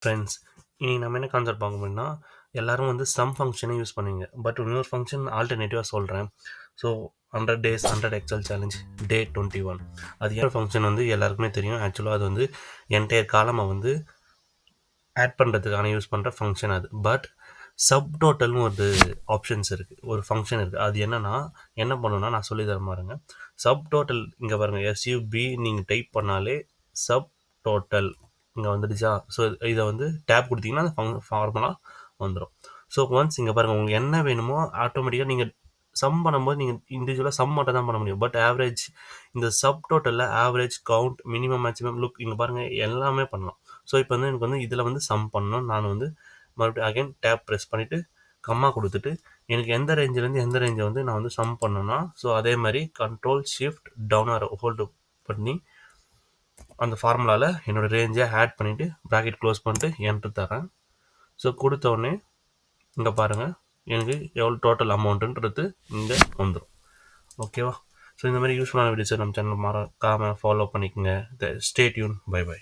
Friends, இன்னைக்கு நம்ம என்ன கான்செப்ட் பார்க்க போறோம்னா, எல்லாரும் வந்து சம் ஃபங்க்ஷனை யூஸ் பண்ணுவீங்க. பட் இன்னொரு ஃபங்க்ஷன் ஆல்டர்னேட்டிவாக சொல்கிறேன். So 100 days 100 Excel challenge day 21. அது என்ன ஃபங்க்ஷன் வந்து எல்லாருக்குமே தெரியும். ஆக்சுவலாக அது வந்து என்டையர் காலமை வந்து ஆட் பண்ணுறதுக்கான யூஸ் பண்ணுற ஃபங்க்ஷன் அது. பட் சப் டோட்டல்னு ஒரு ஆப்ஷன்ஸ் இருக்குது, ஒரு ஃபங்க்ஷன் இருக்குது. அது என்னன்னா என்ன பண்ணுன்னா நான் சொல்லி தர பாருங்க. சப் டோட்டல் இங்கே பாருங்கள், எஸ்யூபி நீங்கள் டைப் பண்ணாலே சப் டோட்டல் இங்கே வந்துடுச்சா. ஸோ இதை வந்து டேப் கொடுத்தீங்கன்னா அந்த ஃபார்முலா வந்துடும். ஸோ ஒன்ஸ் இங்கே பாருங்கள், உங்களுக்கு என்ன வேணுமோ ஆட்டோமேட்டிக்காக நீங்கள் சம் பண்ணும்போது நீங்கள் இண்டிவிஜுவலாக சம் மட்டும் தான் பண்ண முடியும். பட் ஆவரேஜ் இந்த சப் டோட்டலில் average, count, minimum, maximum, look இங்கே பாருங்கள் எல்லாமே பண்ணலாம். ஸோ இப்போ வந்து எனக்கு வந்து இதில் வந்து சம் பண்ணணும். நான் வந்து மறுபடியும் அகைன் டேப் ப்ரெஸ் பண்ணிவிட்டு கம்மா கொடுத்துட்டு எனக்கு எந்த ரேஞ்சிலேருந்து எந்த ரேஞ்சை வந்து நான் வந்து சம் பண்ணணும்னா, ஸோ அதே மாதிரி control shift down or hold பண்ணி அந்த ஃபார்முலாவில் என்னோடய ரேஞ்சை ஆட் பண்ணிவிட்டு ப்ராக்கெட் க்ளோஸ் பண்ணிட்டு என்ட்ரு தரேன். ஸோ கொடுத்தோடனே இங்கே பாருங்கள் எனக்கு எவ்வளோ டோட்டல் அமௌண்ட்டுன்றது இங்கே வந்துடும். ஓகேவா? ஸோ இந்த மாதிரி யூஸ்ஃபுல்லான வீடியோஸை நம்ம சேனல் மறக்காமல் ஃபாலோ பண்ணிக்கோங்க. Stay tune. Bye by.